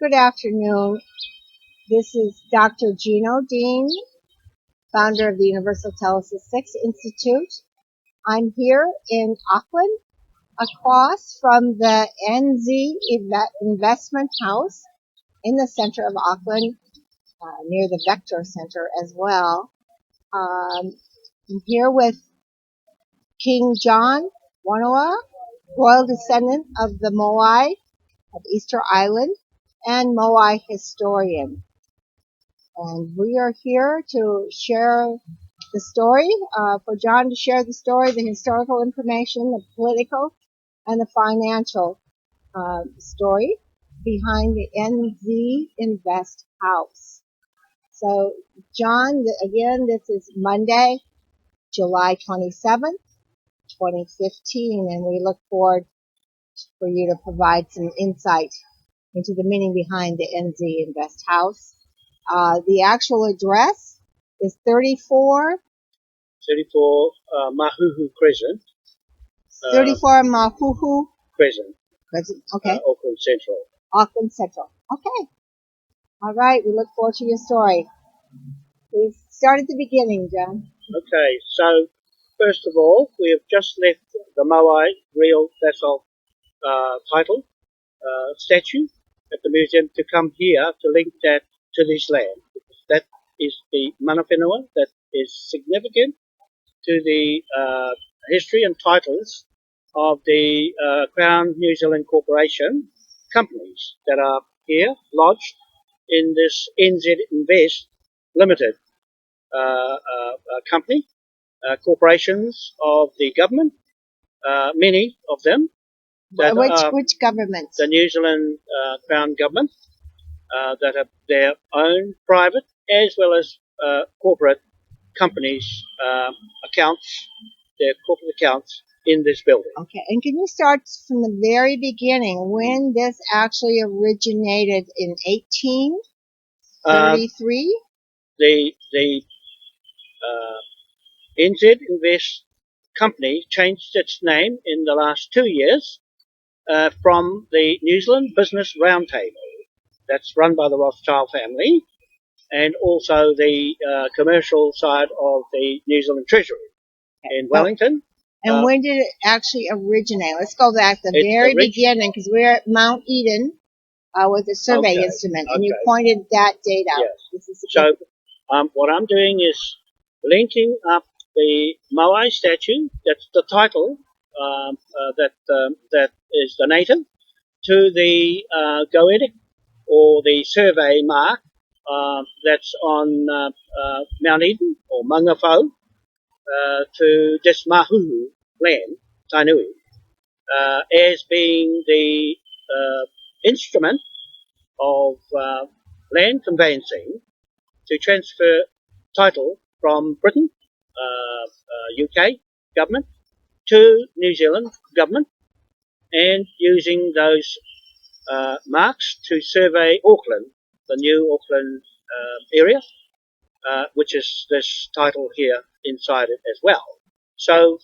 Good afternoon. This is Dr. Gino Dean, founder of the Universal Telestatistics Institute. I'm here in Auckland, across from the NZ Investment House in the center of Auckland, near the Vector Center as well. I'm here with King John Wanoa, royal descendant of the Moai of Easter Island, and Moai historian. And we are here to share the story, for John to share the story, the historical information, the political, and the financial story behind the NZ Invest House. So, John, again, this is Monday, July 27th, 2015, and we look forward for you to provide some insight into the meaning behind the NZ Invest House. The actual address is 34 Mahuhu Crescent. 34 Mahuhu Crescent. Okay. Auckland Central. Auckland Central. Okay. All right. We look forward to your story. Please start at the beginning, John. Okay. So, first of all, we have just left the Moai real basalt title statue at the museum to come here to link that to this land. That is the mana whenua that is significant to the history and titles of the Crown New Zealand Corporation companies that are here lodged in this NZ Invest Limited company, corporations of the government, many of them. Which government? The New Zealand Crown Government, that have their own private as well as corporate companies' accounts, their corporate accounts in this building. Okay, and can you start from the very beginning, when this actually originated in 1833? The NZ Invest Company changed its name in the last 2 years from the New Zealand Business Roundtable. That's run by the Rothschild family, and also the commercial side of the New Zealand Treasury in Wellington. And when did it actually originate? Let's go back to the very beginning, because we're at Mount Eden with the survey instrument, and you pointed that date out. Yes. So what I'm doing is linking up the Moai statue, that's the title that is the native, to the Goetic, or the survey mark that's on Mount Eden or Mangawhau, to this Mahuhu land, Tainui, as being the instrument of land conveyancing to transfer title from Britain, UK government, to New Zealand government, and using those marks to survey Auckland, the new Auckland area, which is this title here inside it as well. So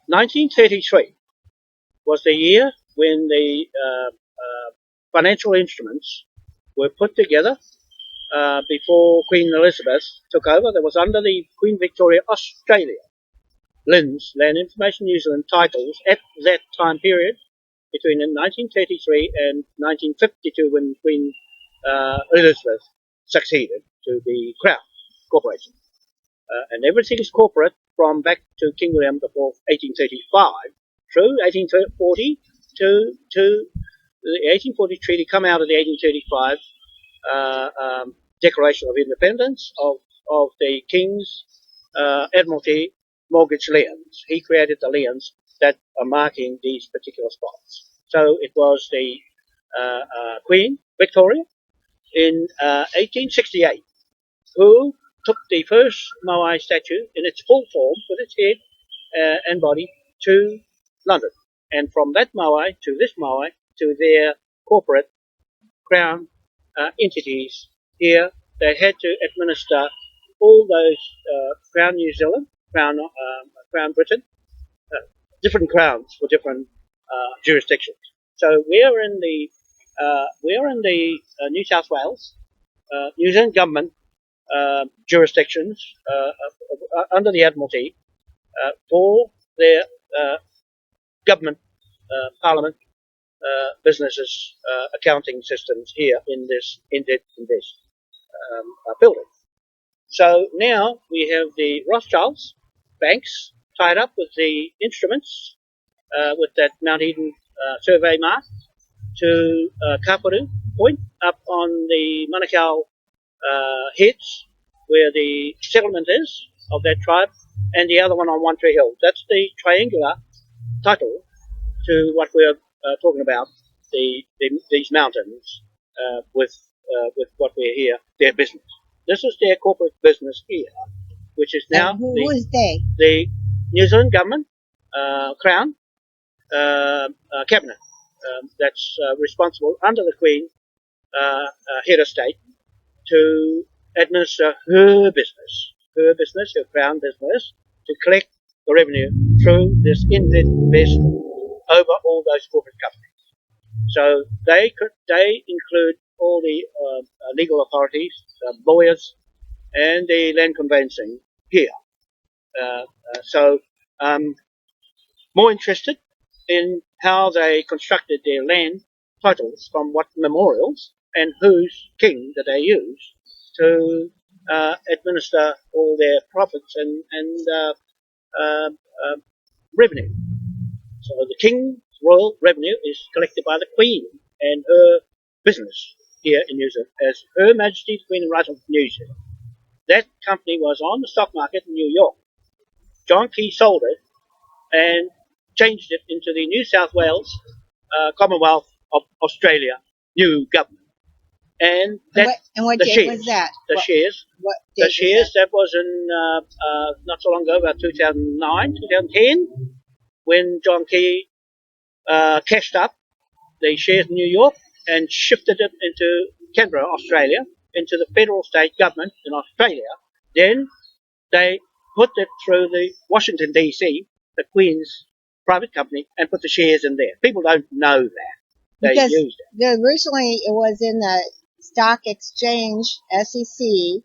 1933 was the year when the financial instruments were put together before Queen Elizabeth took over. That was under the Queen Victoria Australia. LINZ, Land Information New Zealand titles at that time period, between 1933 and 1952, when Queen Elizabeth succeeded to the Crown Corporation. And everything is corporate from back to King William IV, 1835, through 1840 to the 1840 treaty, come out of the 1835 Declaration of Independence of the King's Admiralty mortgage liens. He created the liens that are marking these particular spots. So it was the Queen Victoria in 1868 who took the first Moai statue in its full form, with its head and body, to London. And from that Moai to this Moai to their corporate Crown entities here, they had to administer all those Crown New Zealand, Crown Britain, different crowns for different jurisdictions. So we're in the we are in the New South Wales, New Zealand government jurisdictions under the Admiralty for their government, parliament, businesses, accounting systems here in this building. So now we have the Rothschilds banks tied up with the instruments with that Mount Eden survey mark to Kapuru Point up on the Manukau heads where the settlement is of that tribe, and the other one on One Tree Hill. That's the triangular title to what we're talking about, these mountains with what we're here, their business. This is their corporate business here, which is now who is they? The New Zealand government, Crown, Cabinet, that's responsible under the Queen, head of state, to administer her business, her Crown business, to collect the revenue through this invest over all those corporate companies. So they include all the legal authorities, lawyers, and the land conveyancing here. So more interested in how they constructed their land titles from what memorials and whose king that they use to administer all their profits and revenue. So the king's royal revenue is collected by the Queen and her business here in New Zealand as Her Majesty the Queen and Right of New Zealand. That company was on the stock market in New York. John Key sold it and changed it into the New South Wales Commonwealth of Australia new government. And what the date shares, was that? The shares. What The shares that was in not so long ago, about 2009, 2010, when John Key cashed up the shares in New York and shifted it into Canberra, Australia, into the federal state government in Australia. Then they put it through the Washington DC, the Queen's private company, and put the shares in there. People don't know that. They because used it. Originally it was in the stock exchange, SEC.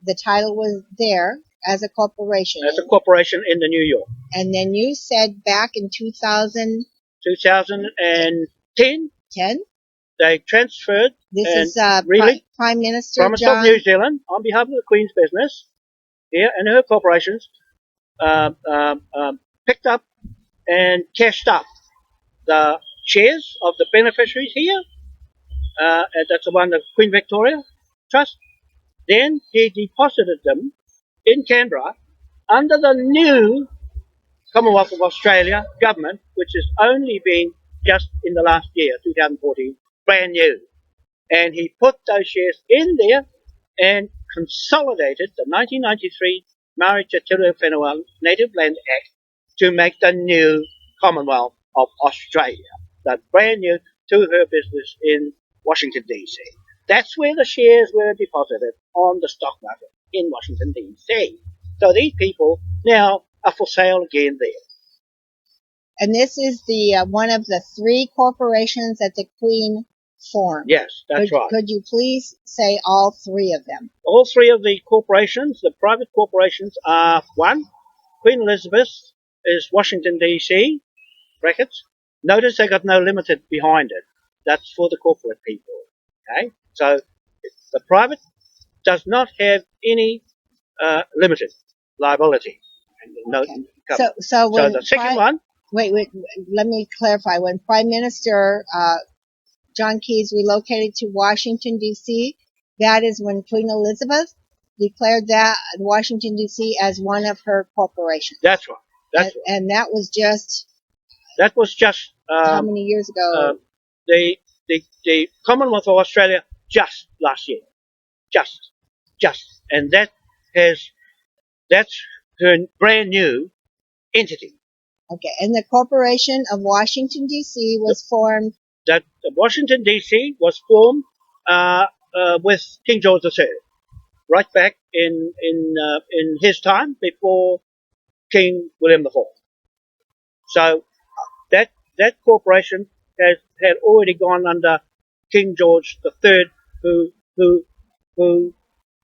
The title was there as a corporation. As a corporation in the New York. And then you said back in 2010, they transferred. This is Prime Minister Of New Zealand, on behalf of the Queen's business here and her corporations, picked up and cashed up the shares of the beneficiaries here. And that's the one, the Queen Victoria Trust. Then he deposited them in Canberra under the new Commonwealth of Australia government, which has only been just in the last year, 2014, brand new. And he put those shares in there and consolidated the 1993 Maori Te Ture Whenua Native Land Act to make the new Commonwealth of Australia, the brand new to her business in Washington DC. That's where the shares were deposited on the stock market in Washington DC. So these people now are for sale again there. And this is the one of the three corporations that the Queen formed. Yes, that's right. Could you please say all three of them? All three of the corporations, the private corporations, are one, Queen Elizabeth is Washington DC, brackets. Notice they got no limited behind it. That's for the corporate people. Okay, so the private does not have any limited liability. Okay. So the second one. Wait. Let me clarify. When Prime Minister John Keyes relocated to Washington D.C., that is when Queen Elizabeth declared that Washington D.C. as one of her corporations. That's right. And that was just. That was just. How many years ago? The Commonwealth of Australia just last year. Just. And that's her brand new entity. Okay, and the Corporation of Washington, D.C. was formed. That Washington, D.C. was formed with King George III, right back in his time before King William IV. So that corporation had already gone under King George III, who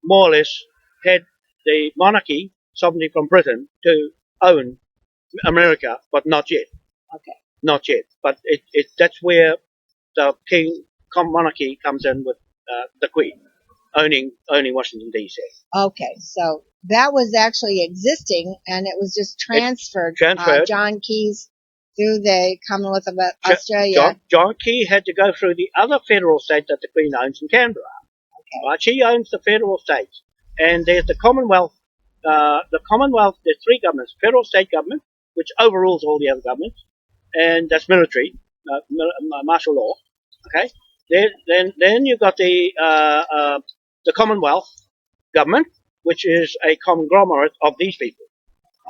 more or less had the monarchy, sovereignty from Britain, to own America, but not yet. Okay. Not yet. But that's where the king monarchy comes in with the Queen owning Washington D.C. Okay, so that was actually existing, and it was just transferred. John Keys through the Commonwealth of Australia. John Key had to go through the other federal state that the Queen owns in Canberra. Okay. Right? She owns the federal states, and there's the Commonwealth. The Commonwealth, there's three governments: federal state government, which overrules all the other governments, and that's military, martial law. Okay. Then you've got the Commonwealth government, which is a conglomerate of these people.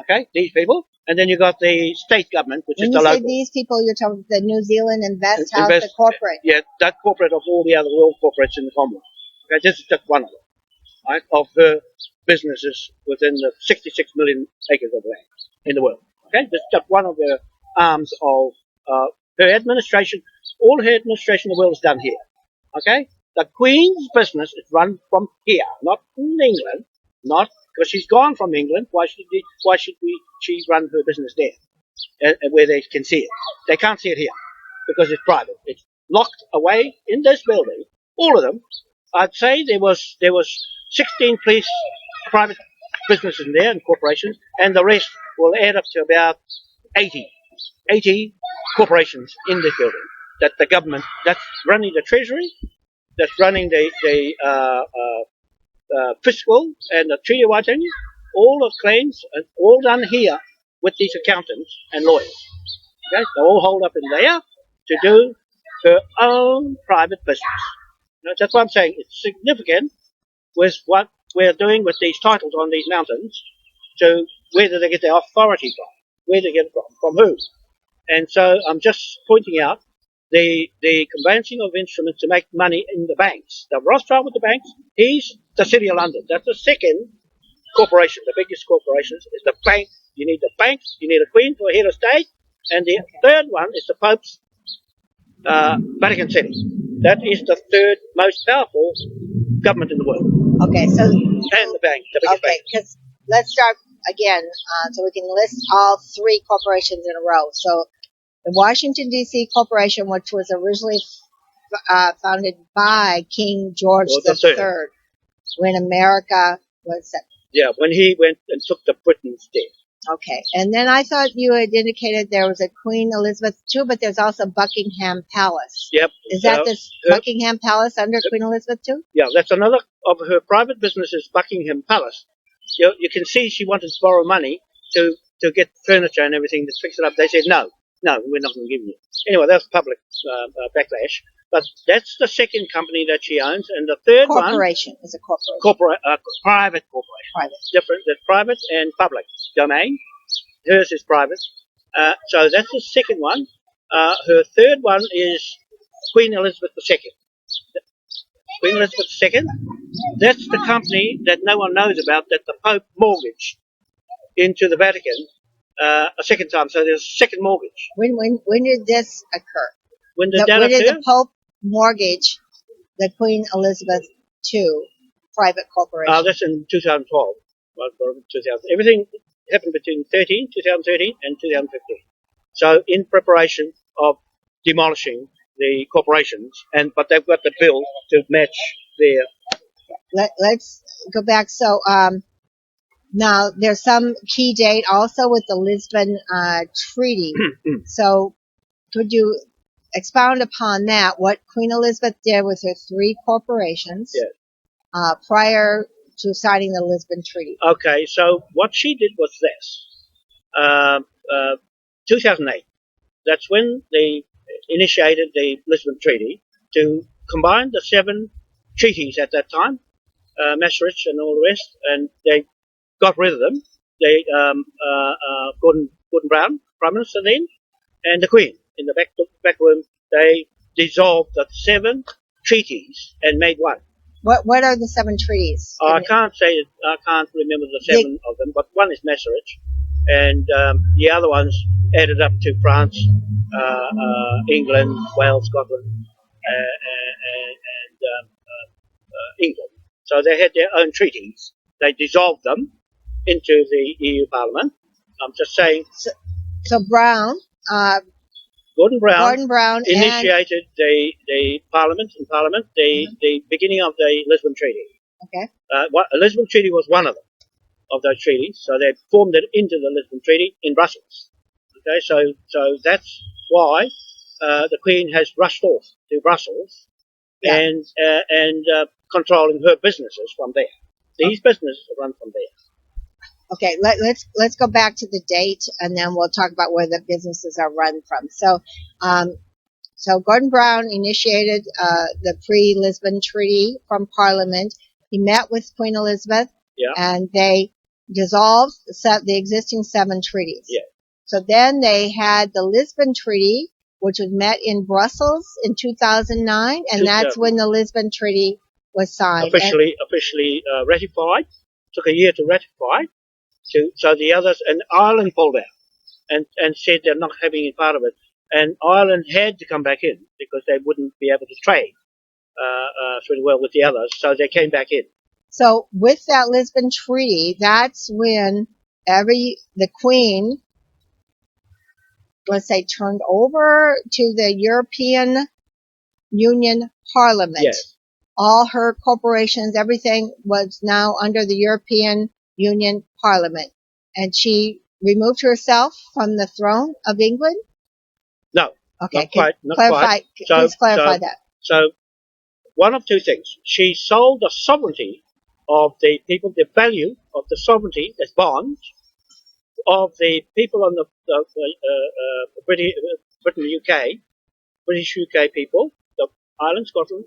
Okay, these people, and then you got the state government, which is the local. When you say these people, you're talking the New Zealand Invest House, the corporate. Yeah, that corporate of all the other world corporates in the Commonwealth. Okay, this is just one of them, right? Of her businesses within the 66 million acres of land in the world. Okay, this is just one of the arms of her administration. All her administration in the world is done here. Okay, the Queen's business is run from here, not from England, not because she's gone from England. Why should she run her business there, where they can see it? They can't see it here because it's private. It's locked away in this building. All of them. I'd say there was 16 private businesses in there and corporations, and the rest will add up to about 80 corporations in this building. That the government, that's running the treasury, that's running the fiscal and the treaty writing, all the claims, all done here with these accountants and lawyers. Okay, they're all holed up in there to do her own private business. That's what I'm saying. It's significant with what we're doing with these titles on these mountains, to where do they get their authority from? Where do they get it from who? And so I'm just pointing out the conveyancing of instruments to make money in the banks. The Rothschild with the banks, he's the City of London. That's the second corporation, the biggest corporations is the bank. You need the banks, you need a Queen for a head of state, and the third one is the Pope's Vatican City. That is the third most powerful government in the world. Okay, so and the bank, the biggest bank. Because let's start again, so we can list all three corporations in a row. So the Washington D.C. Corporation, which was originally founded by King George III, when America was. Yeah, when he went and took the Britain's debt. Okay, and then I thought you had indicated there was a Queen Elizabeth II, but there's also Buckingham Palace. Yep. Is that this Buckingham Palace under Queen Elizabeth II? Yeah, that's another of her private businesses, Buckingham Palace. You can see she wanted to borrow money to get furniture and everything to fix it up. They said, no, we're not going to give you. Anyway, that's public backlash. But that's the second company that she owns, and the third corporation is a corporation. Private corporation. Private. Different. There's private and public domain. Hers is private. So that's the second one. Her third one is Queen Elizabeth II. Queen Elizabeth II. That's the company that no one knows about that the Pope mortgaged into the Vatican a second time. So there's a second mortgage. When did this occur? When did the Pope mortgage the Queen Elizabeth II private corporation? That's in 2012. Everything happened between 2013 and 2015. So in preparation of demolishing the corporations, but they've got the bill to match their. Let's go back. So now there's some key date also with the Lisbon Treaty. So could you expound upon that, what Queen Elizabeth did with her three corporations prior to signing the Lisbon Treaty? Okay, so what she did was this. 2008, that's when they initiated the Lisbon Treaty to combine the 7 treaties at that time, Maastricht and all the rest, and they got rid of them. They Gordon Brown, Prime Minister then, and the Queen. In the back room, they dissolved the 7 treaties and made one. What are the 7 treaties? I can't remember the 7 of them, but one is Maastricht, and the other ones added up to France, England, Wales, Scotland, and England. So they had their own treaties. They dissolved them into the EU Parliament. I'm just saying. So Brown, Gordon Brown initiated the Parliament, the beginning of the Lisbon Treaty. Okay. The Lisbon Treaty was one of them, of those treaties. So they formed it into the Lisbon Treaty in Brussels. Okay, so that's why the Queen has rushed off to Brussels and controlling her businesses from there. These businesses are run from there. Okay, let's go back to the date, and then we'll talk about where the businesses are run from. So Gordon Brown initiated the pre-Lisbon Treaty from Parliament. He met with Queen Elizabeth, and they dissolved the existing 7 treaties. Yeah. So then they had the Lisbon Treaty, which was met in Brussels in 2009, and that's when the Lisbon Treaty was signed. Officially ratified. Took a year to ratify. So the others, and Ireland pulled out and said they're not having any part of it. And Ireland had to come back in because they wouldn't be able to trade pretty well with the others. So they came back in. So with that Lisbon Treaty, that's when the Queen, let's say, turned over to the European Union Parliament. Yes. All her corporations, everything was now under the European Union Parliament. And she removed herself from the throne of England? No. Okay. Not quite. Please clarify that. So one of two things. She sold the sovereignty of the people, the value of the sovereignty as bonds of the people on the Britain, UK, British UK people, the Ireland, Scotland,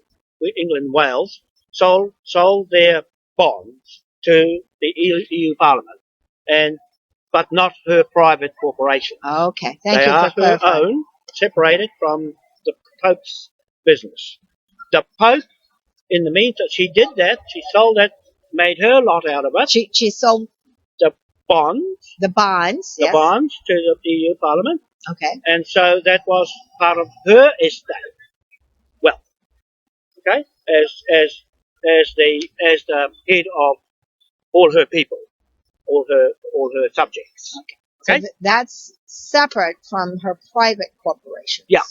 England, Wales, sold their bonds to the EU Parliament, but not her private corporation. Okay, thank they you are for clarifying. Her own, separated from the Pope's business. The Pope, in the meantime, she did that. She sold that, made her lot out of it. She sold the bonds. The bonds, yes. The bonds to the EU Parliament. Okay. And so that was part of her estate. Well, okay, as the head of all her people, all her subjects. Okay. So that's separate from her private corporations. Yeah.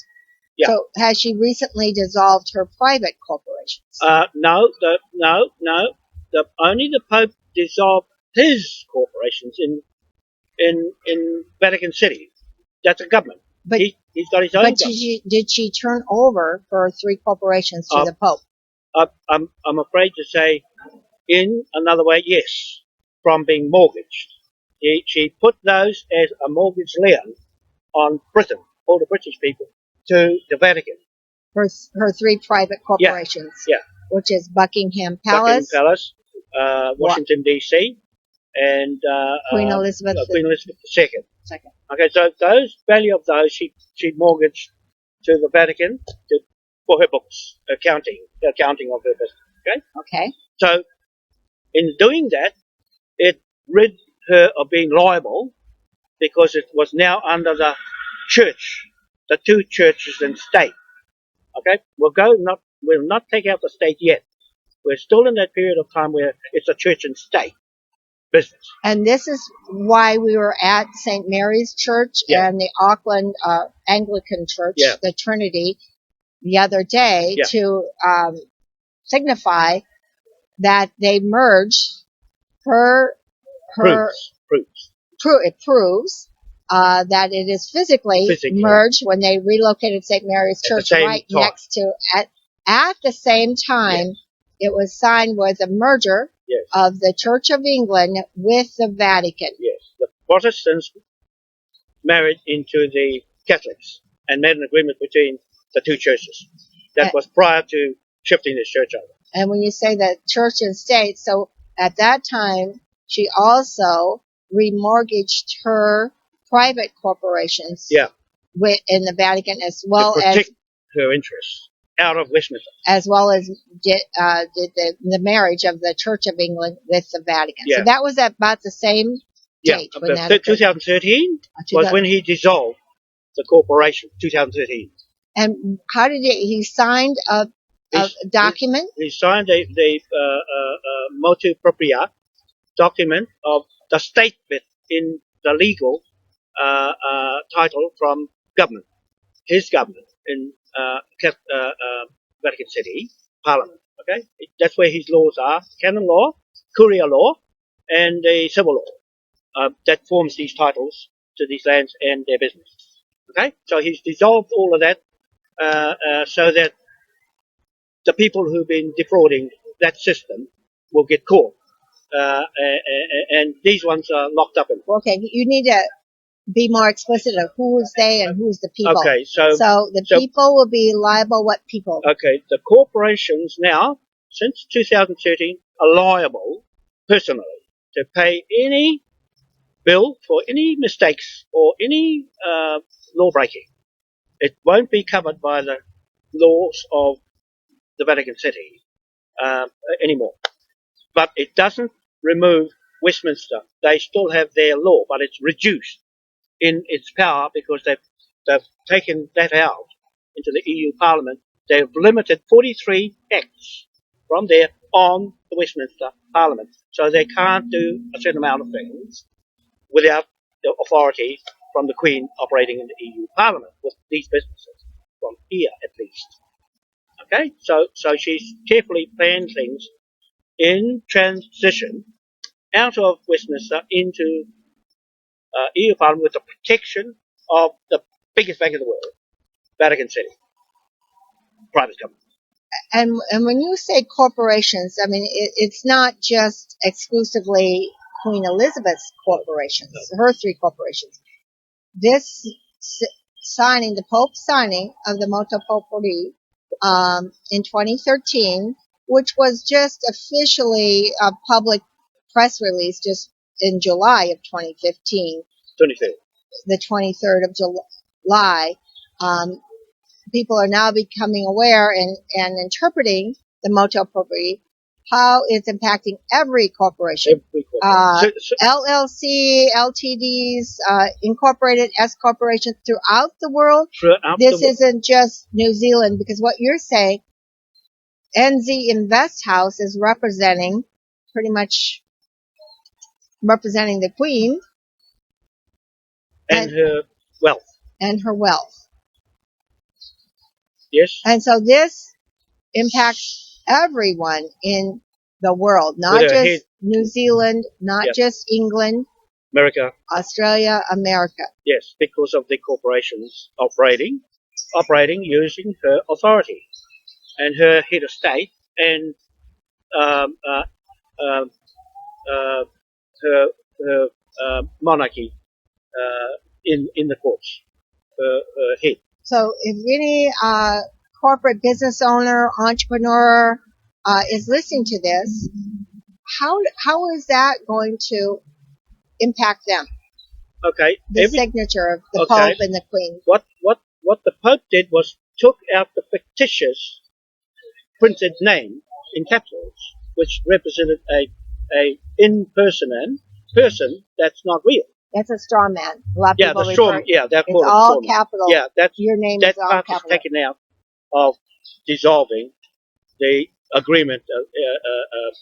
So has she recently dissolved her private corporations? No. Only the Pope dissolved his corporations in Vatican City. That's a government. But he's got his own. But did she turn over her 3 corporations to the Pope? I'm afraid to say, in another way, yes, from being mortgaged. She put those as a mortgage lien on Britain, all the British people, to the Vatican. Her 3 private corporations. Yeah. Which is Buckingham Palace, Washington D.C., and Queen Elizabeth II. Okay, so those value of those she mortgaged to the Vatican for her books, accounting of her business. Okay. So in doing that, it rid her of being liable because it was now under the church, the 2 churches and state. Okay, we'll not take out the state yet. We're still in that period of time where it's a church and state business. And this is why we were at St. Mary's Church and the Auckland Anglican Church, the Trinity, the other day to signify that they merged it proves that it is physically merged when they relocated St. Mary's Church next to at the same time. It was signed with a merger of the Church of England with the Vatican. Yes, the Protestants married into the Catholics and made an agreement between the 2 churches. That was prior to shifting this church over. And when you say that church and state, so at that time, she also remortgaged her private corporations in the Vatican as well to protect her interests out of Westminster. As well as did the marriage of the Church of England with the Vatican. Yeah. So that was at about the same date when that occurred? 2013 was when he dissolved the corporation. 2013. And how did he signed a document? He signed the Motu Proprio document of the statement in the legal title from government, his government in Vatican City Parliament. Okay, that's where his laws are: canon law, courier law, and the civil law. That forms these titles to these lands and their business. Okay, so he's dissolved all of that so that the people who've been defrauding that system will get caught. And these ones are locked up in. Okay, you need to be more explicit of who's they and who's the people. Okay, so the people will be liable. What people? Okay, the corporations now, since 2013, are liable personally to pay any bill for any mistakes or any law breaking. It won't be covered by the laws of the Vatican City anymore. But it doesn't remove Westminster. They still have their law, but it's reduced in its power because they've taken that out into the EU Parliament. They've limited 43 acts from there on the Westminster Parliament. So they can't do a certain amount of things without the authority from the Queen operating in the EU Parliament with these businesses, from here at least. Okay, so she's carefully planned things in transition out of Westminster into EU Parliament with the protection of the biggest bank in the world, Vatican City, private government. And when you say corporations, I mean it's not just exclusively Queen Elizabeth's corporations, her three corporations. This signing, the Pope's signing of the Motu Proprio in 2013, which was just officially a public press release just in July of 2015. 23rd. The 23rd of July. People are now becoming aware and interpreting the Motu Proprio, how it's impacting every corporation. LLC, LTDs, incorporated S corporations throughout the world. This isn't just New Zealand, because what you're saying, NZ Invest House is pretty much representing the Queen. And her wealth. And her wealth. Yes. And so this impacts everyone in the world, not just New Zealand, not just England, America, Australia, America. Yes, because of the corporations operating using her authority and her head of state and her monarchy in the courts, her head. So if any corporate business owner, entrepreneur is listening to this, how is that going to impact them? Okay. The signature of the Pope and the Queen. What the Pope did was took out the fictitious printed name in capitals, which represented a person that's not real. That's a straw man. A lot of people the straw. That's all capital. Yeah, your name that is all part capital. is taken out of dissolving the agreement.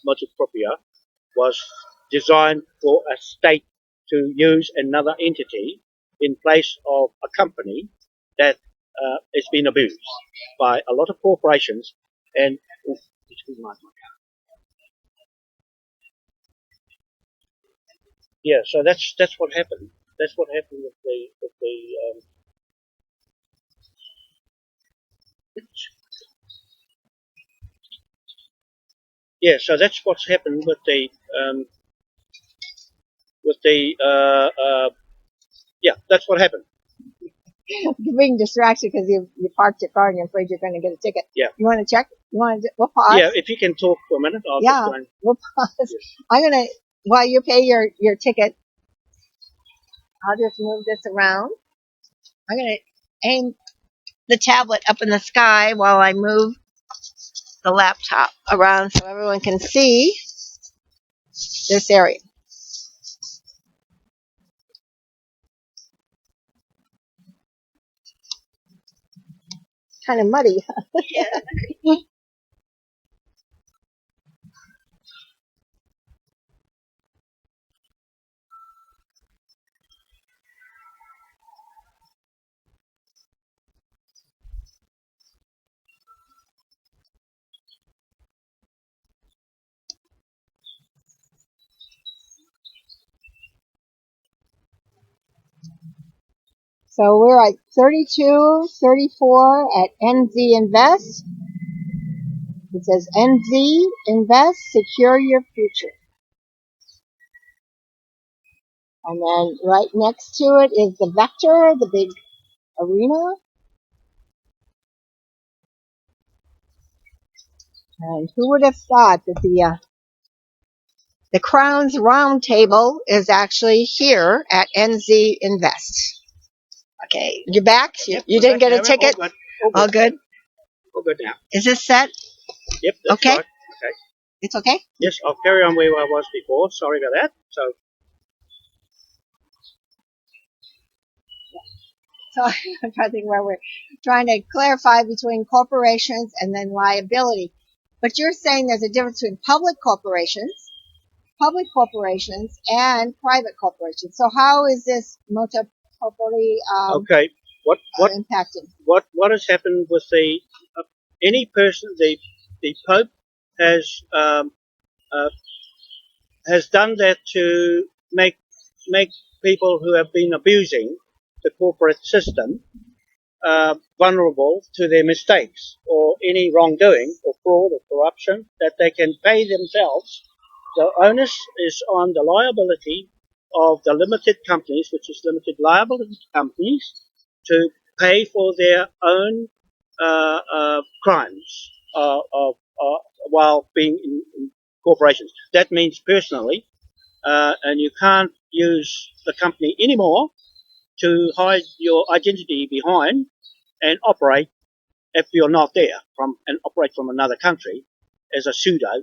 Motu Proprio was designed for a state to use another entity in place of a company that has been abused by a lot of corporations and. Yeah, so that's what happened. That's what happened with the yeah, so that's what's happened with the yeah, that's what happened. You're being distracted because you parked your car and you're afraid you're going to get a ticket. Yeah. You want to check? We'll pause. Yeah, if you can talk for a minute. We'll pause. Yes. I'm going to, while you pay your ticket, I'll just move this around. I'm going to aim the tablet up in the sky while I move the laptop around so everyone can see this area. kind of muddy. So we're at 3234 at NZ Invest. It says NZ Invest, secure your future. And then right next to it is the Vector, the big arena. And who would have thought that the Crown's round table is actually here at NZ Invest. Okay, you're back? Yep, You didn't get a now. ticket? All good. All good now. Is this set? Yep, that's okay? Right. Okay. It's okay? Yes, I'll carry on where I was before. Sorry about that. So I'm trying to think where we're trying to clarify between corporations and then liability. But you're saying there's a difference between public corporations and private corporations. So how is this Motu properly okay. What impacting? What has happened with any person? The Pope has done that to make people who have been abusing the corporate system vulnerable to their mistakes or any wrongdoing or fraud or corruption, that they can pay themselves. The onus is on the liability of the limited companies, which is limited liability companies, to pay for their own crimes while being in corporations. That means personally, and you can't use the company anymore to hide your identity behind and operate if you're not there and operate from another country as a pseudo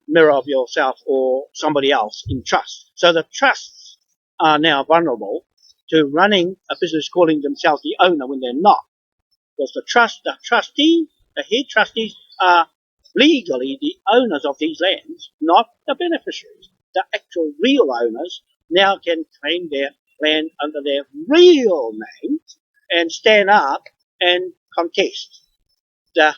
mirror of yourself or somebody else in trust. So the trusts are now vulnerable to running a business calling themselves the owner when they're not. Because the head trustees are legally the owners of these lands, not the beneficiaries. The actual real owners now can claim their land under their real names and stand up and contest the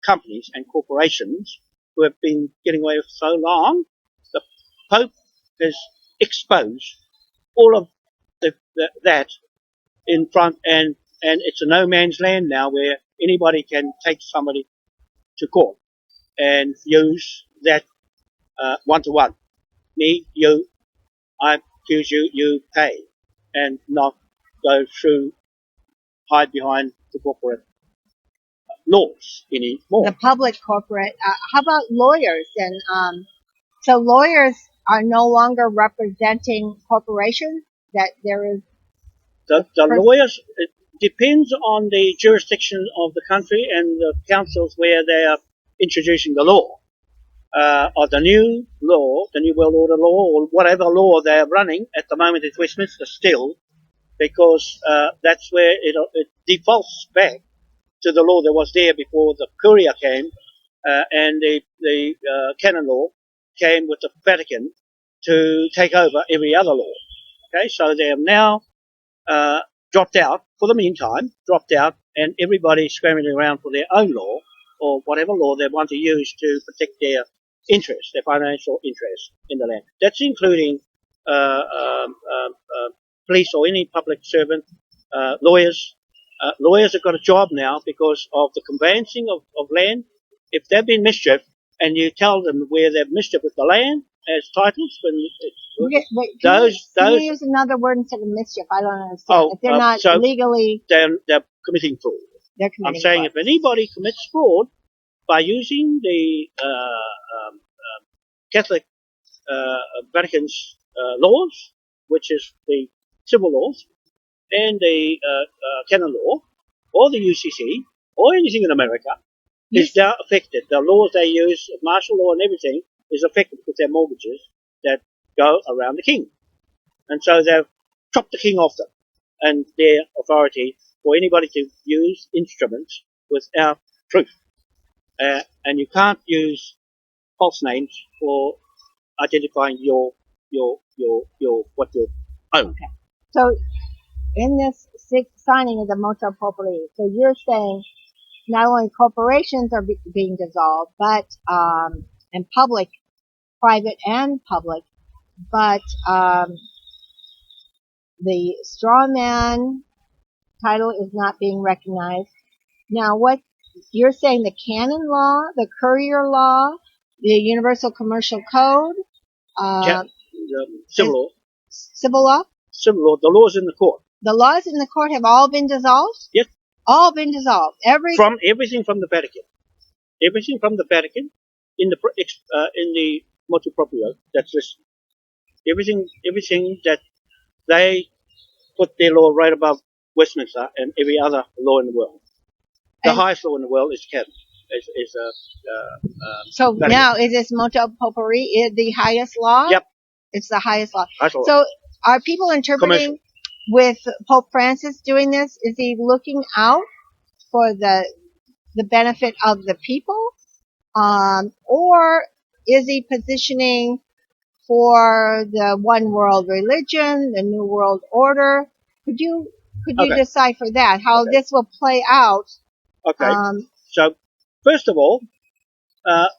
companies and corporations who have been getting away with so long. The Pope has exposed all of that in front, and it's a no man's land now where anybody can take somebody to court and use that one-to-one. Me, you, I accuse you, you pay, and not go through, hide behind the corporate laws anymore. The public corporate. How about lawyers? And so lawyers are no longer representing corporations. That there is the lawyers. It depends on the jurisdiction of the country and the councils where they are introducing the law, or the new law, the New World Order law, or whatever law they are running at the moment. It's Westminster still, because that's where it defaults back to the law that was there before the Courier came, and the canon law came with the Vatican to take over every other law. Okay, so they have now dropped out for the meantime, and everybody's scrambling around for their own law or whatever law they want to use to protect their interests, their financial interests in the land. That's including police or any public servant, lawyers. Lawyers have got a job now because of the conveyancing of land. If they've been mischief and you tell them where they've mischief with the land as titles, can you use another word instead of mischief? I don't understand. If they're not legally, they're committing fraud. I'm saying fraud. If anybody commits fraud by using the Catholic Vatican's laws, which is the civil laws, and the canon law, or the UCC, or anything in America, is now affected. The laws they use, martial law and everything, is affected with their mortgages that go around the king. And so they've chopped the king off them and their authority for anybody to use instruments without proof. And you can't use false names for identifying your what you own. Okay. So in this signing of the Motu Proprio, so you're saying not only corporations are being dissolved, but and public, private and public, but the straw man title is not being recognized. Now, what you're saying, the canon law, the courier law, the universal commercial code, Civil law. Civil law? Civil law. The laws in the court. The laws in the court have all been dissolved? Yes. All been dissolved. Everything from the Vatican. Everything from the Vatican in the Motu Proprio that's listed. Everything that they put their law right above Westminster and every other law in the world. The highest law in the world is canon. So Vatican. now, is this Motu Proprio the highest law? Yep. It's the highest law. Highest law. So are people interpreting with Pope Francis doing this? Is he looking out for the benefit of the people? Or is he positioning for the one world religion, the new world order? Could you decipher that, how this will play out? Okay. So, first of all,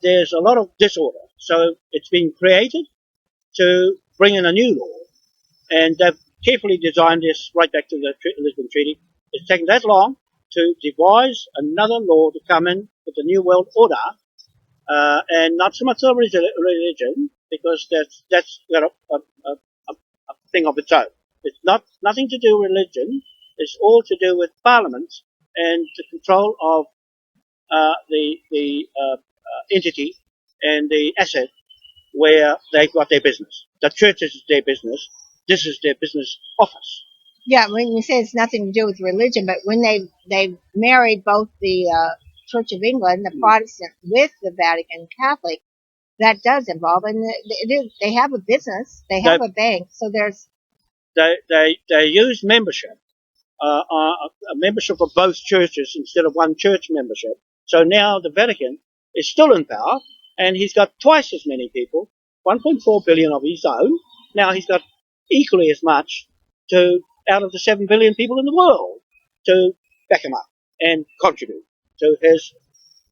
there's a lot of disorder. So it's been created to bring in a new law. And they've carefully designed this right back to the Lisbon Treaty. It's taken that long to devise another law to come in with the new world order, and not so much a religion, because that's got a thing of its own. It's nothing to do with religion. It's all to do with Parliament and the control of the entity and the asset where they've got their business. The churches is their business. This is their business office. Yeah, when you say it's nothing to do with religion, but when they married both the Church of England, the Protestant, with the Vatican Catholic, that does involve, and they have a business, they have a bank, so there's... They use membership, a membership of both churches instead of one church membership. So now the Vatican is still in power, and he's got twice as many people, 1.4 billion of his own. Now he's got equally as much out of the 7 billion people in the world to back him up and contribute to his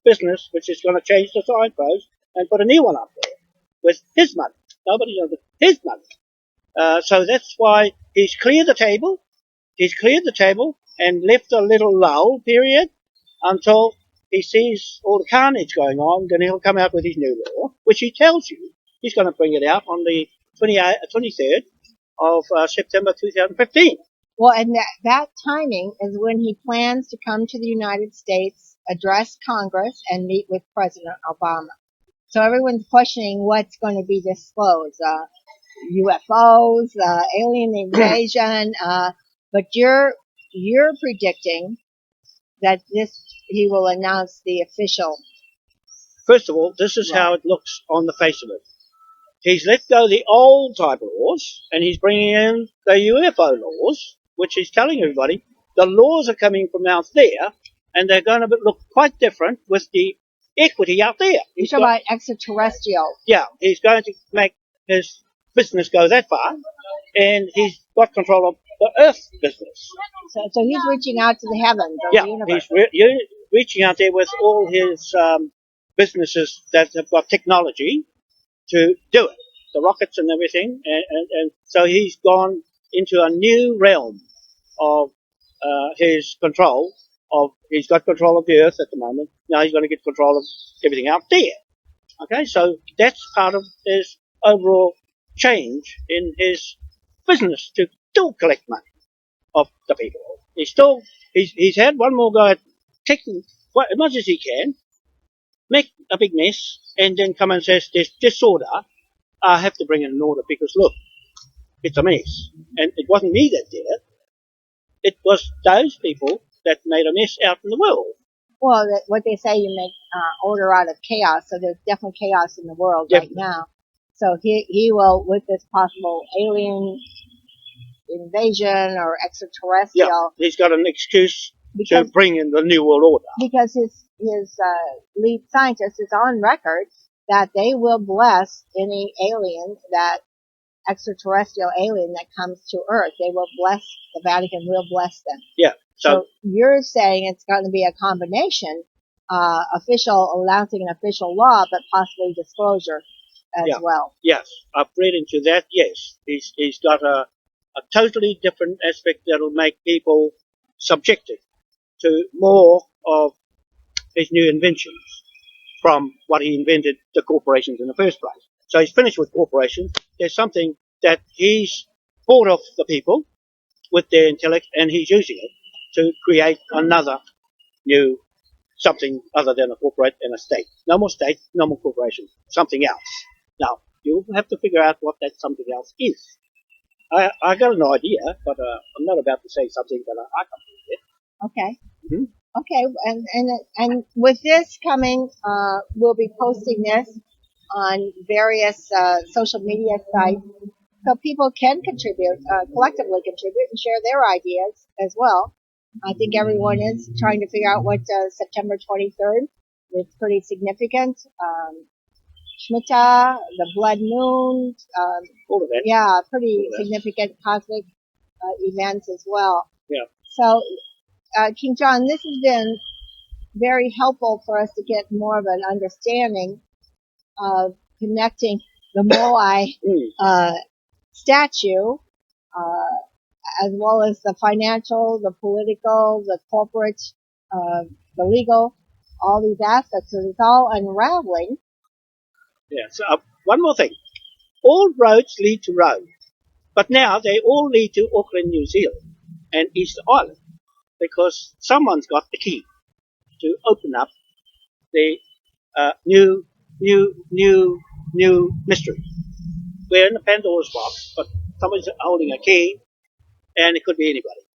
business, which is going to change the signpost and put a new one up there with his money. Nobody knows his money. So that's why he's cleared the table. He's cleared the table and left a little lull period until he sees all the carnage going on. Then he'll come out with his new law, which he tells you he's going to bring it out on the 23rd of September 2015. Well, and that timing is when he plans to come to the United States, address Congress, and meet with President Obama. So everyone's questioning what's going to be disclosed. UFOs, alien invasion, but you're predicting that he will announce the official. First of all, this is how it looks on the face of it. He's let go the old type laws, and he's bringing in the UFO laws, which he's telling everybody the laws are coming from out there, and they're going to look quite different with the equity out there. You're talking about extraterrestrial. Yeah, he's going to make his business go that far, and he's got control of the Earth business. So he's reaching out to the heavens of the universe. He's reaching out there with all his businesses that have got technology to do it, the rockets and everything, and so he's gone into a new realm of his control. He's got control of the Earth at the moment. Now he's going to get control of everything out there. Okay, so that's part of his overall change in his business to still collect money of the people. He's had one more go at taking as much as he can, make a big mess, and then come and says there's disorder. I have to bring in an order because look, it's a mess, and it wasn't me that did it. It was those people that made a mess out in the world. Well, what they say, you make order out of chaos, so there's definitely chaos in the world right now. So he will, with this possible alien invasion or Yeah, extraterrestrial. he's got an excuse to Because bring in the New World Order. because his lead scientist is on record that they will bless any alien, that extraterrestrial alien that comes to Earth. They will bless, the Vatican will bless them. Yeah. So you're saying it's going to be a combination, announcing an official law, but possibly disclosure as Yeah. well. Yes, I've read into that. Yes, he's got a totally different aspect that'll make people subjected to more of his new inventions from what he invented, the corporations in the first place. So he's finished with corporations. There's something that he's bought off the people with their intellect, and he's using it to create another new something other than a corporate and a state. No more state, no more corporation, something else. Now, you'll have to figure out what that something else is. I got an idea, but I'm not about to say something that I can't do yet. Okay. Mm-hmm. Okay, and with this coming, we'll be posting this on various social media sites, so people can contribute, collectively contribute, and share their ideas as well. I think everyone is trying to figure out what September 23rd. It's pretty significant. Shemitah, the blood moon, All of that. yeah, pretty significant cosmic events as well. Yeah. So, King John, this has been very helpful for us to get more of an understanding of connecting the Moai statue, as well as the financial, the political, the corporate, the legal, all these aspects. So it's all unraveling. Yeah. So one more thing. All roads lead to Rome, but now they all lead to Auckland, New Zealand, and Easter Island, because someone's got the key to open up the new mystery. We're in the Pandora's box, but someone's holding a key, and it could be anybody.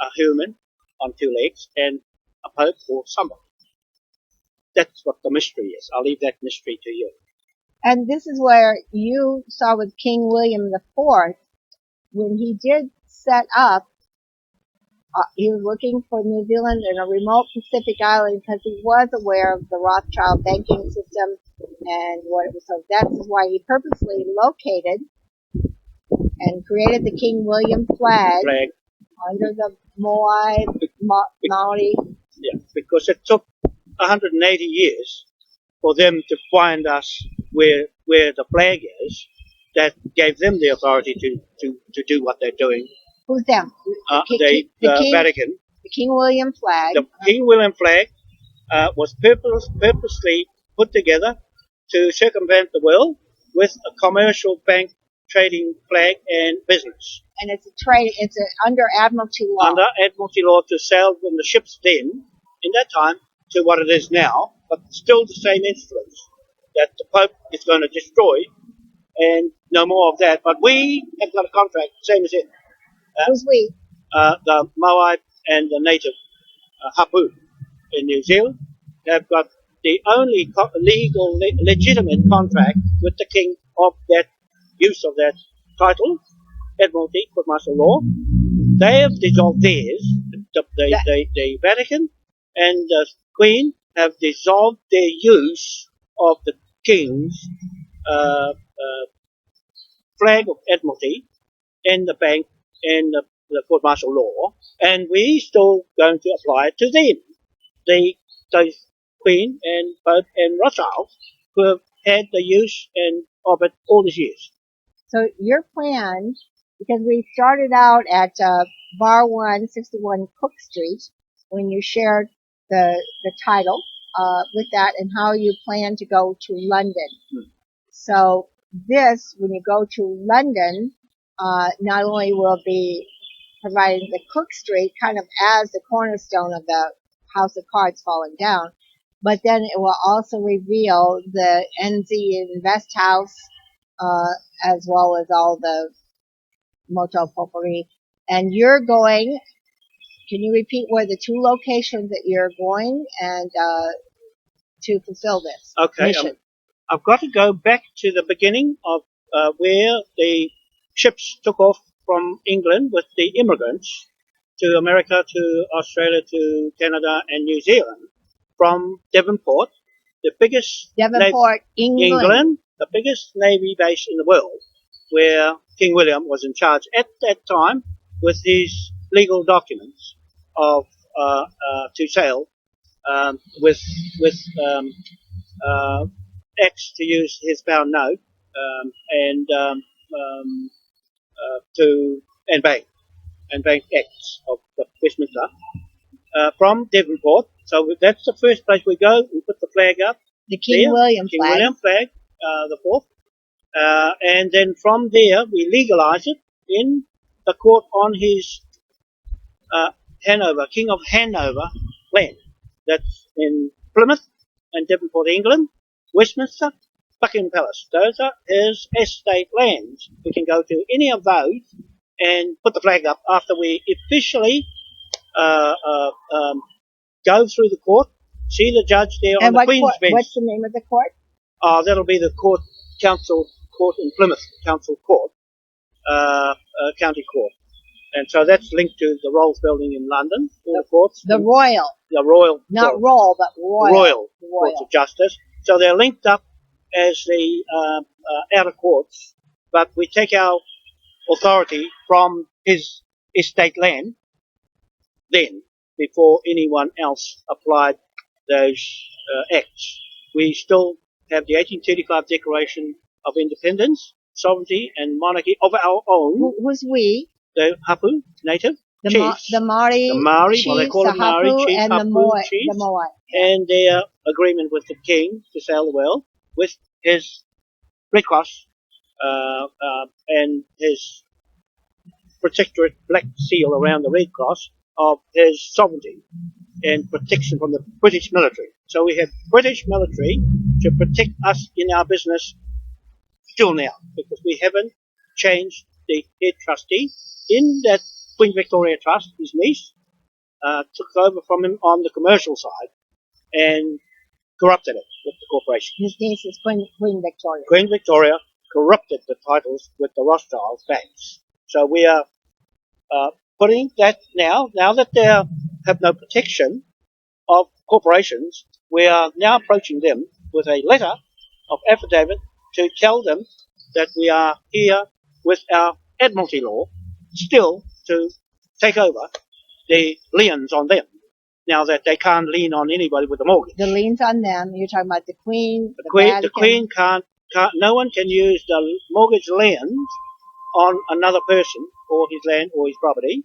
A human on two legs, and a pope or somebody. That's what the mystery is. I'll leave that mystery to you. And this is where you saw with King William IV, when he did set up, he was looking for New Zealand in a remote Pacific island because he was aware of the Rothschild banking system and what it was. So that's why he purposely located and created the King William flag under the Moai, Maori. Yeah, because it took 180 years for them to find us where the flag is, that gave them the authority to do what they're doing. Who's them? The Vatican. The King William flag. The King William flag was purposely put together to circumvent the world with a commercial bank trading flag and business. And it's under Admiralty law. Under Admiralty law to sail from the ships then, in that time, to what it is now, but still the same influence that the Pope is going to destroy, and no more of that. But we have got a contract, same as it. Who's we? The Moai and the native Hapu in New Zealand have got the only legal, legitimate contract with the King of that use of that title, Admiralty, Court Martial Law. They have dissolved theirs. The Vatican and the Queen have dissolved their use of the King's flag of Admiralty in the bank and the Court Martial Law, and we still going to apply it to them. The Queen and Pope and Rothschild who have had the use of it all these years. So your plan, because we started out at Bar 1, 61 Cook Street, when you shared the title with that and how you plan to go to London. So this, when you go to London, not only will be providing the Cook Street kind of as the cornerstone of the House of Cards falling down, but then it will also reveal the NZ Invest House, as well as all the Motu Potpourri. And you're going, can you repeat where the two locations that you're going and to fulfill this mission? I've got to go back to the beginning of where the ships took off from England with the immigrants to America, to Australia, to Canada and New Zealand from Devonport, the biggest Devonport, England. the biggest navy base in the world, where King William was in charge at that time with his legal documents of to sail with X, to use his pound note, and bank X of the Westminster from Devonport. So that's the first place we go. We put the flag up. The King William King flag. William flag, the fourth. And then from there we legalise it in the court on his Hanover, King of Hanover land. That's in Plymouth and Devonport, England, Westminster, Buckingham Palace. Those are his estate lands. We can go to any of those and put the flag up after we officially go through the court, see the judge there on the Queen's bench. What's the name of the court? That'll be the council court in Plymouth, council court, county court. And so that's linked to the Rolls Building in London, all the courts. The Royal. The Royal. Not Royal, but Royal. Royal Courts of Justice. So they're linked up as the outer courts, but we take our authority from his estate land then, before anyone else applied those acts. We still have the 1835 Declaration of Independence, Sovereignty and Monarchy of our own. Who's we? The Hapu, native chiefs. The Maori chiefs, well, they call them Maori chiefs, and Hapu the Moai. chiefs, The Moai. and their agreement with the king to sail the world with his Red Cross and his protectorate black seal around the Red Cross of his sovereignty and protection from the British military. So we have British military to protect us in our business still now, because we haven't changed the head trustee in that Queen Victoria Trust. His niece took over from him on the commercial side and corrupted it with the corporation. His niece is Queen Victoria. Queen Victoria corrupted the titles with the Rothschild banks. So we are putting that now that they have no protection of corporations, we are now approaching them with a letter of affidavit to tell them that we are here with our Admiralty law still to take over the liens on them, now that they can't lien on anybody with a mortgage. The liens on them, you're talking about the Queen, the Queen can't, no one can use the mortgage liens on another person or his land or his property.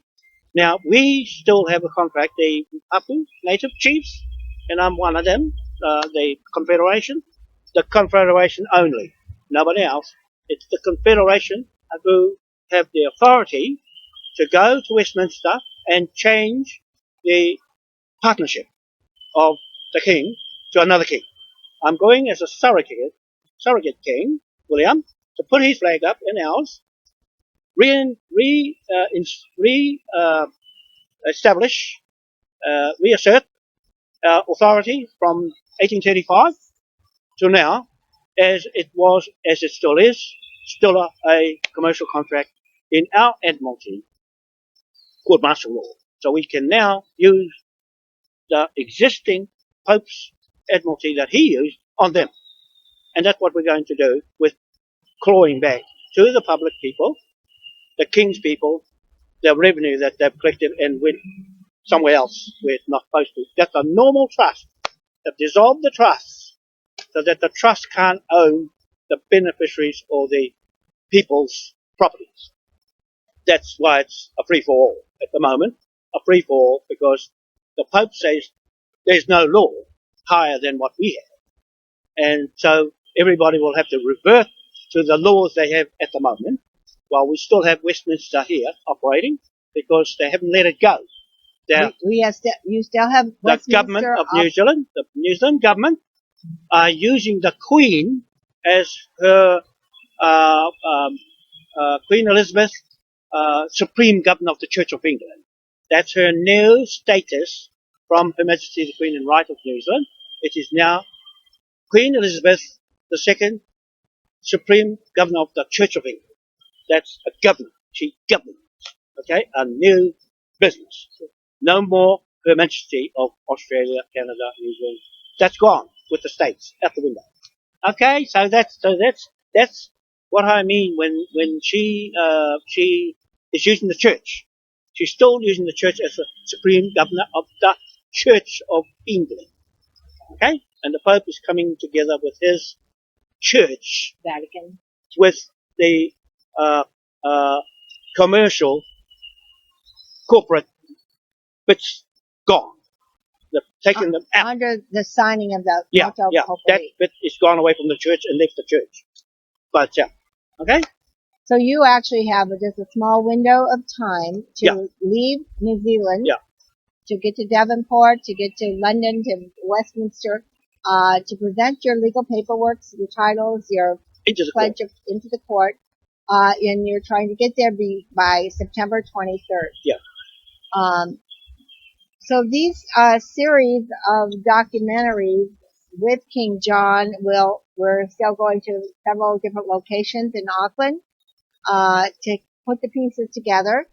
Now, we still have a contract, the Hapu native chiefs, and I'm one of them, the Confederation only, nobody else. It's the Confederation who have the authority to go to Westminster and change the partnership of the king to another king. I'm going as a surrogate king, William, to put his flag up and ours, reassert our authority from 1835 to now, as it still is, still a commercial contract in our Admiralty court martial law. So we can now use the existing Pope's Admiralty that he used on them. And that's what we're going to do with clawing back to the public people, the king's people, the revenue that they've collected and went somewhere else where it's not supposed to. That's a normal trust. They've dissolved the trust so that the trust can't own the beneficiaries or the people's properties. That's why it's a free-for-all at the moment, a free-for-all, because the Pope says there's no law higher than what we have. And so everybody will have to revert to the laws they have at the moment, while we still have Westminster here operating, because they haven't let it go. You still have Westminster. The government of New Zealand, the New Zealand government, are using the Queen as her Queen Elizabeth, Supreme Governor of the Church of England. That's her new status from Her Majesty the Queen and Right of New Zealand. It is now Queen Elizabeth II, Supreme Governor of the Church of England. That's a governor. She governs, okay, a new business. No more Her Majesty of Australia, Canada, New Zealand. That's gone with the States out the window. Okay, so that's what I mean when she is using the church. She's still using the church as the supreme governor of the Church of England. Okay, and the Pope is coming together with his church Vatican. with the uh, uh, commercial corporate bits gone. They've taken them out. Under the signing of the Yeah, Motu yeah, that bit is gone away from the church and left the church. But yeah, okay. So you actually have just a small window of time to leave New Zealand, to get to Devonport, to get to London, to Westminster, to present your legal paperwork, your titles, your pledge into the court, and you're trying to get there by September 23rd. Yeah. So these series of documentaries with King John we're still going to several different locations in Auckland to put the pieces together.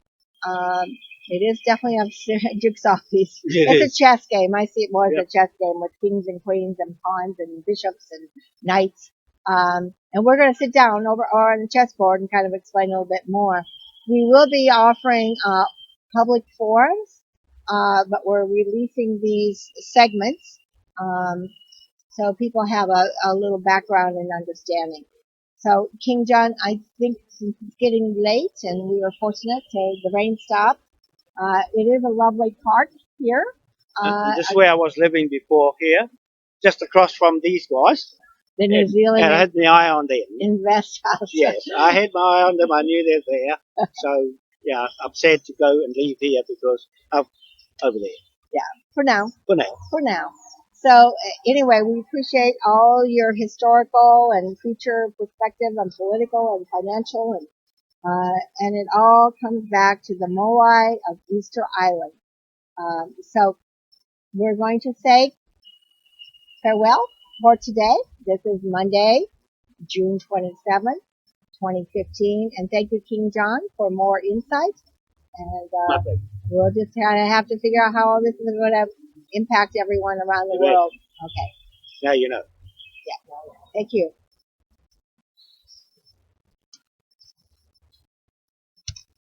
It is definitely a jigsaw piece. It's a chess game. I see it more as a chess game with kings and queens and pawns and bishops and knights. And we're going to sit down over on the chessboard and kind of explain a little bit more. We will be offering public forums, but we're releasing these segments so people have a little background and understanding. So King John, I think since it's getting late and we were fortunate the rain stopped. It is a lovely park here. This is where I was living before here, just across from these guys. The New Zealand. And I had my eye on them. Invest house. Yes, I had my eye on them. I knew they're there. So, yeah, I'm sad to go and leave here because I'm over there. Yeah, for now. For now. For now. So, anyway, we appreciate all your historical and future perspective on political and financial and it all comes back to the Moai of Easter Island. So we're going to say farewell for today. This is Monday, June 27th, 2015. And thank you, King John, for more insight. And we'll just kind of have to figure out how all this is going to impact everyone around the world. Okay. Now you know. Yeah. Thank you.